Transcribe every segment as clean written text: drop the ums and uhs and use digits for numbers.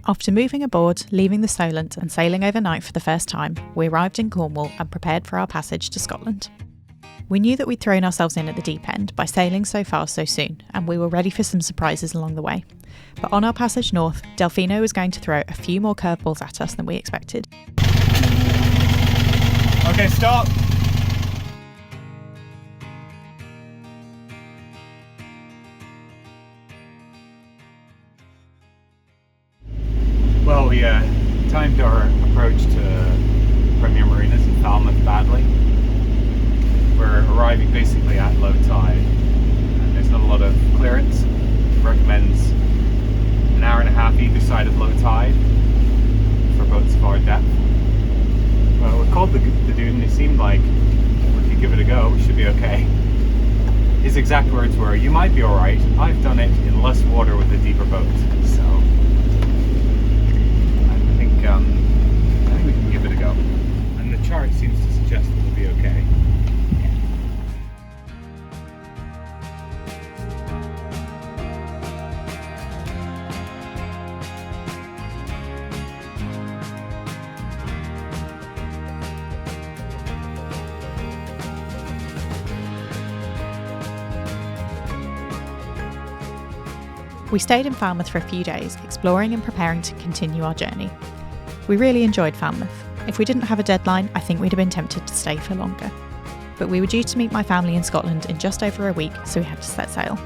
After moving aboard, leaving the Solent and sailing overnight for the first time, we arrived in Cornwall and prepared for our passage to Scotland. We knew that we'd thrown ourselves in at the deep end by sailing so far so soon, and we were ready for some surprises along the way. But on our passage north, Delfino was going to throw a few more curveballs at us than we expected. Okay, stop! Well, we timed our approach to Premier Marinas in Falmouth badly. We're arriving basically at low tide and there's not a lot of clearance. It recommends an hour and a half either side of low tide for boats of our depth. Well, we called the dude and it seemed like if you give it a go, we should be okay. His exact words were, "You might be alright, I've done it in less water with a deeper boat." So I think we can give it a go. And the chart seems to suggest that we'll be okay. We stayed in Falmouth for a few days, exploring and preparing to continue our journey. We really enjoyed Falmouth. If we didn't have a deadline, I think we'd have been tempted to stay for longer. But we were due to meet my family in Scotland in just over a week, so we had to set sail.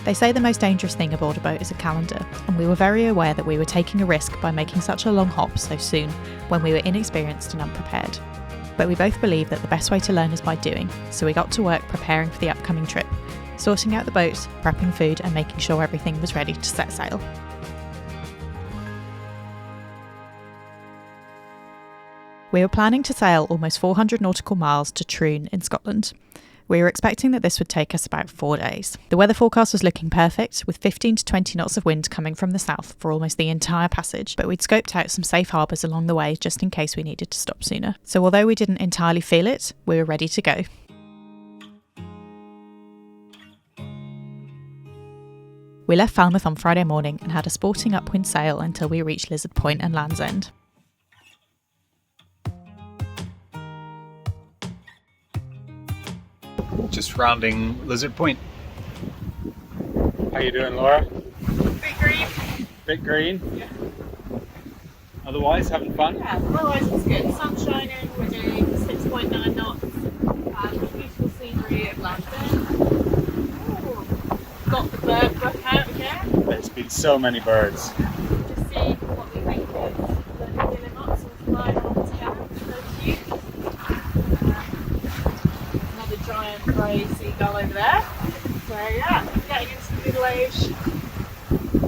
They say the most dangerous thing aboard a boat is a calendar, and we were very aware that we were taking a risk by making such a long hop so soon when we were inexperienced and unprepared. But we both believe that the best way to learn is by doing, so we got to work preparing for the upcoming trip, sorting out the boat, prepping food and making sure everything was ready to set sail. We were planning to sail almost 400 nautical miles to Troon in Scotland. We were expecting that this would take us about 4 days. The weather forecast was looking perfect, with 15 to 20 knots of wind coming from the south for almost the entire passage, but we'd scoped out some safe harbours along the way just in case we needed to stop sooner. So although we didn't entirely feel it, we were ready to go. We left Falmouth on Friday morning and had a sporting upwind sail until we reached Lizard Point and Land's End. Just rounding Lizard Point. How you doing, Laura? Bit green. Bit green? Yeah. Otherwise, having fun? Yeah, otherwise it's good. Sun's shining, we're doing 6.9 knots. Beautiful scenery at Land's End. Got the bird book out again. There's been so many birds. Just see what we think of the guillemots and flying all together. So cute. Another giant grey seagull over there. So yeah, getting into the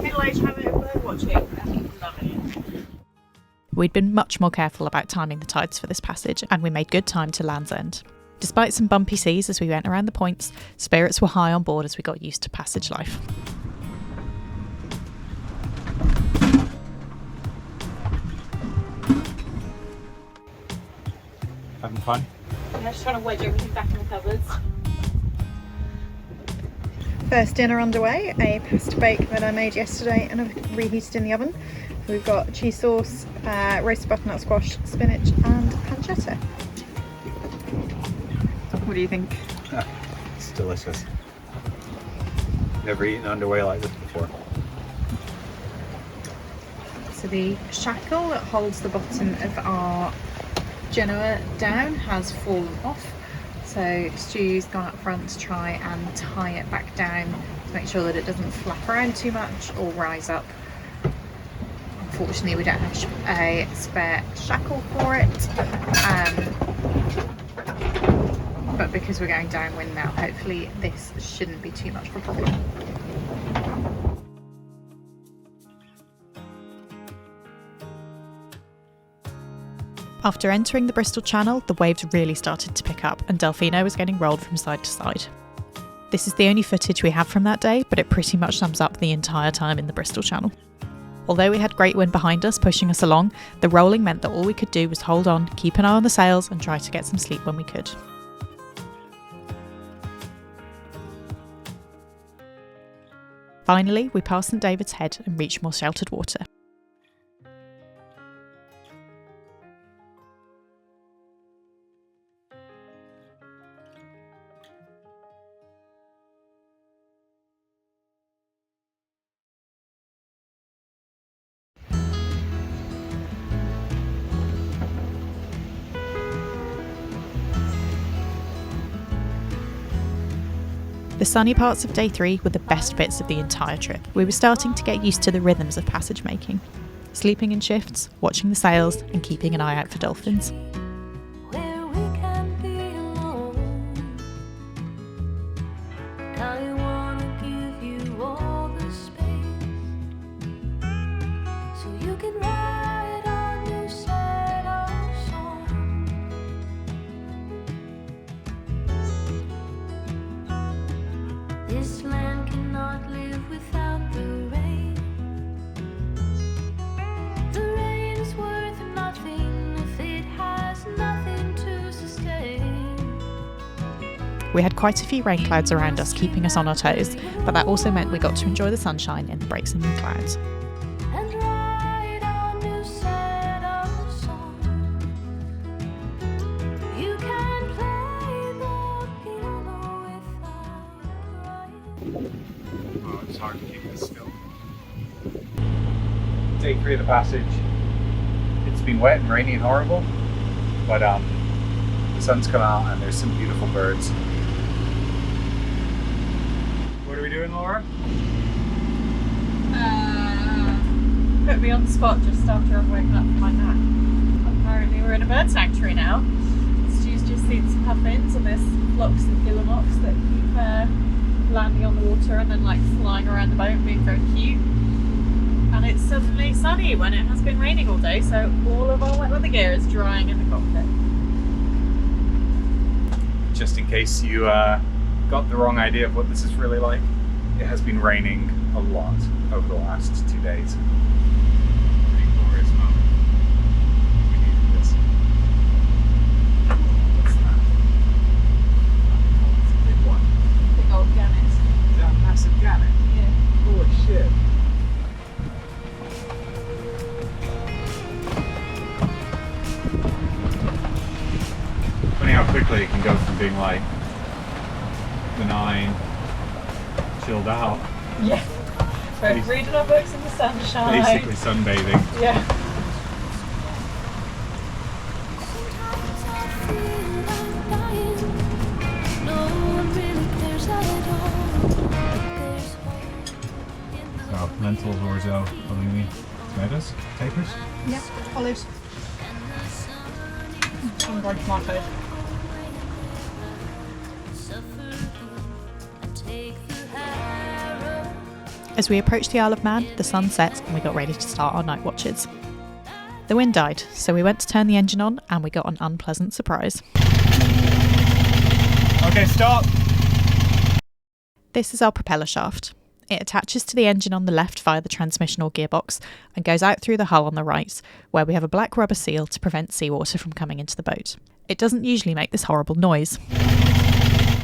middle-aged habit of bird watching and loving it. We'd been much more careful about timing the tides for this passage, and we made good time to Land's End. Despite some bumpy seas as we went around the points, spirits were high on board as we got used to passage life. Having fun? I'm just trying to wedge everything back in the cupboards. First dinner underway, a pasta bake that I made yesterday and I've reheated in the oven. We've got cheese sauce, roasted butternut squash, spinach and pancetta. What do you think? It's delicious. Never eaten underway like this before. So the shackle that holds the bottom of our Genoa down has fallen off. So Stu's gone up front to try and tie it back down to make sure that it doesn't flap around too much or rise up. Unfortunately we don't have a spare shackle for it. But because we're going downwind now, hopefully this shouldn't be too much of a problem. After entering the Bristol Channel, the waves really started to pick up and Delfino was getting rolled from side to side. This is the only footage we have from that day, but it pretty much sums up the entire time in the Bristol Channel. Although we had great wind behind us pushing us along, the rolling meant that all we could do was hold on, keep an eye on the sails and try to get some sleep when we could. Finally, we passed St David's Head and reached more sheltered water. The sunny parts of day 3 were the best bits of the entire trip. We were starting to get used to the rhythms of passage making, sleeping in shifts, watching the sails and keeping an eye out for dolphins. This land cannot live without the rain. The rain is worth nothing if it has nothing to sustain. We had quite a few rain clouds around us, keeping us on our toes, but that also meant we got to enjoy the sunshine in the breaks in the clouds. And write a new set of songs. You can play the piano without crying. Oh, it's hard to keep this still. Day 3 of the passage. It's been wet and rainy and horrible, but the sun's come out and there's some beautiful birds. What are we doing, Laura? Put me on the spot just after I've woken up from my nap. Apparently we're in a bird sanctuary now. Stu's just seen some puffins and there's flocks of guillemots that keep landing on the water and then like flying around the boat, being very cute. And it's suddenly sunny when it has been raining all day, so all of our wet weather gear is drying in the cockpit. Just in case you got the wrong idea of what this is really like, it has been raining a lot over the last 2 days. Pretty glorious moment. We needed this. What's that? It's a big one. Big old gannet. Is that a massive gannet? Yeah. Holy shit. Funny how quickly it can go from being like benign, chilled out, Yeah. Both reading our books in the sunshine. basically sunbathing. Yeah. Sometimes I feel like dying. No one really cares at all. But there's hope in the So, lentils, orzo, halloumi, tomatoes, tapers. Yeah. Olives. Sun-dried tomatoes. As we approached the Isle of Man, the sun set and we got ready to start our night watches. The wind died, so we went to turn the engine on and we got an unpleasant surprise. Okay, stop! This is our propeller shaft. It attaches to the engine on the left via the transmission or gearbox and goes out through the hull on the right, where we have a black rubber seal to prevent seawater from coming into the boat. It doesn't usually make this horrible noise.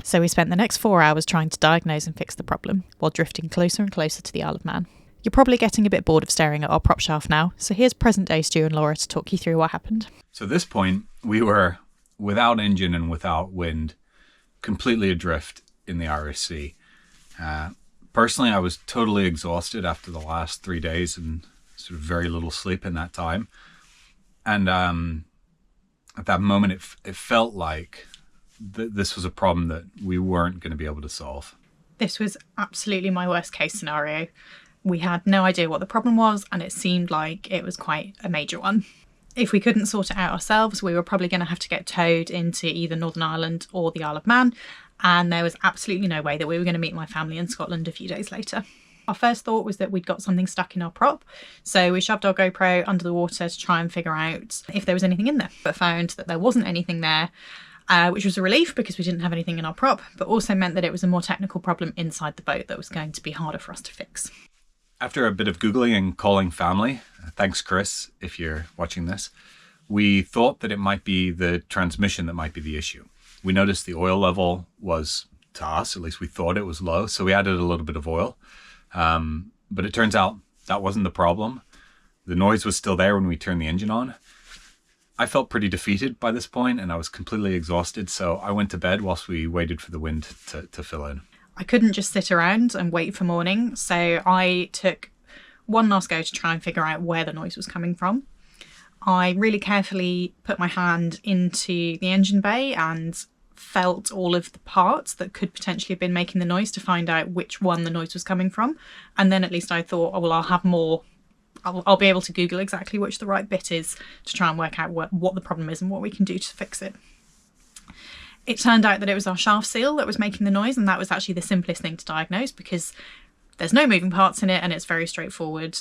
So we spent the next 4 hours trying to diagnose and fix the problem, while drifting closer and closer to the Isle of Man. You're probably getting a bit bored of staring at our prop shaft now, so here's present day Stu and Laura to talk you through what happened. So at this point, we were without engine and without wind, completely adrift in the Irish Sea. Personally, I was totally exhausted after the last 3 days and sort of very little sleep in that time. And at that moment, it felt like this was a problem that we weren't going to be able to solve. This was absolutely my worst case scenario. We had no idea what the problem was, and it seemed like it was quite a major one. If we couldn't sort it out ourselves, we were probably going to have to get towed into either Northern Ireland or the Isle of Man, and there was absolutely no way that we were going to meet my family in Scotland a few days later. Our first thought was that we'd got something stuck in our prop, so we shoved our GoPro under the water to try and figure out if there was anything in there, but found that there wasn't anything there, which was a relief because we didn't have anything in our prop, but also meant that it was a more technical problem inside the boat that was going to be harder for us to fix. After a bit of Googling and calling family, thanks Chris if you're watching this, we thought that it might be the transmission that might be the issue. We noticed the oil level was, to us, at least we thought it was low, so we added a little bit of oil. But it turns out that wasn't the problem. The noise was still there when we turned the engine on. I felt pretty defeated by this point and I was completely exhausted, so I went to bed whilst we waited for the wind to fill in. I couldn't just sit around and wait for morning, so I took one last go to try and figure out where the noise was coming from. I really carefully put my hand into the engine bay and felt all of the parts that could potentially have been making the noise to find out which one the noise was coming from. And then at least I thought, oh, well, I'll have more. I'll be able to Google exactly which the right bit is to try and work out what the problem is and what we can do to fix it. It turned out that it was our shaft seal that was making the noise, and that was actually the simplest thing to diagnose because there's no moving parts in it and it's very straightforward.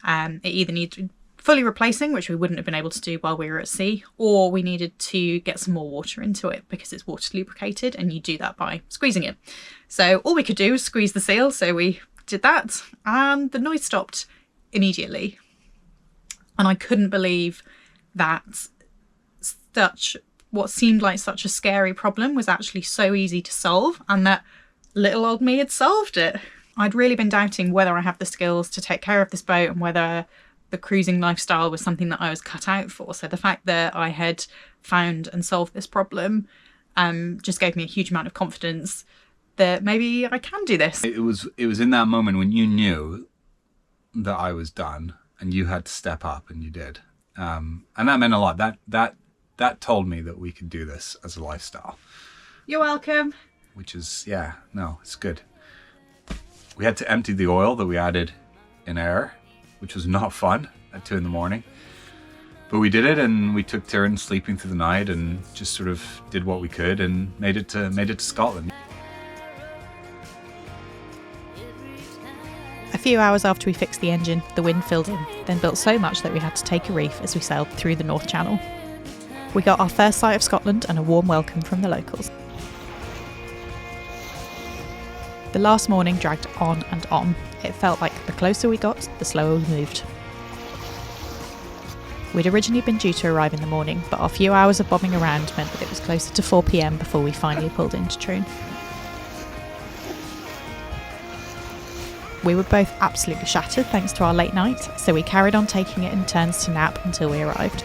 It either needed fully replacing, which we wouldn't have been able to do while we were at sea, or we needed to get some more water into it because it's water lubricated and you do that by squeezing it. So all we could do was squeeze the seal, so we did that and the noise stopped immediately. And I couldn't believe that what seemed like such a scary problem was actually so easy to solve, and that little old me had solved it. I'd really been doubting whether I have the skills to take care of this boat and whether the cruising lifestyle was something that I was cut out for. So the fact that I had found and solved this problem just gave me a huge amount of confidence that maybe I can do this. It was in that moment when you knew that I was done and you had to step up, and you did. And that meant a lot. That told me that we could do this as a lifestyle. You're welcome. Which is, yeah, no, it's good. We had to empty the oil that we added in air, which was not fun at 2 a.m. But we did it, and we took turns sleeping through the night and just sort of did what we could and made it to Scotland. A few hours after we fixed the engine, the wind filled in, then built so much that we had to take a reef as we sailed through the North Channel. We got our first sight of Scotland and a warm welcome from the locals. The last morning dragged on and on. It felt like the closer we got, the slower we moved. We'd originally been due to arrive in the morning, but our few hours of bobbing around meant that it was closer to 4 p.m. before we finally pulled into Troon. We were both absolutely shattered thanks to our late night, so we carried on taking it in turns to nap until we arrived.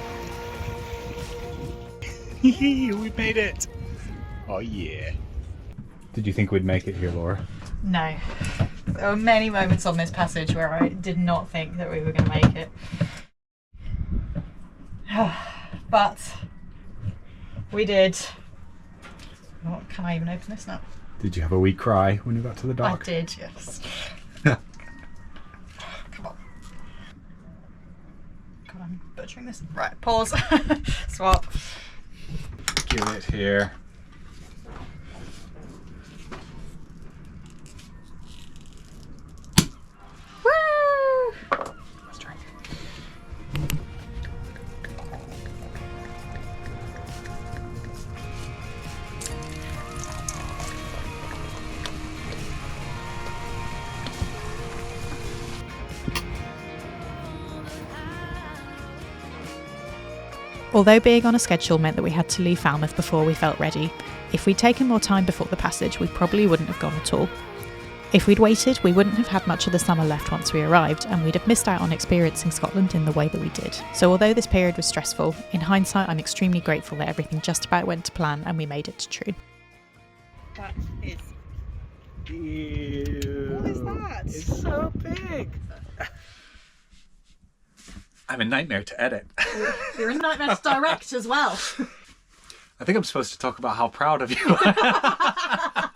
We made it! Oh yeah. Did you think we'd make it here, Laura? No. There were many moments on this passage where I did not think that we were going to make it. But we did. Oh, can I even open this now? Did you have a wee cry when you got to the dock? I did, yes. Come on. God, I'm butchering this. Right, pause. Swap. Give it here. Woo! Let's drink. Although being on a schedule meant that we had to leave Falmouth before we felt ready, if we'd taken more time before the passage, we probably wouldn't have gone at all. If we'd waited, we wouldn't have had much of the summer left once we arrived, and we'd have missed out on experiencing Scotland in the way that we did. So although this period was stressful, in hindsight I'm extremely grateful that everything just about went to plan and we made it to Troon. That is. Ew. What is that? It's so big. I'm a nightmare to edit. You're a nightmare to direct as well. I think I'm supposed to talk about how proud of you I am.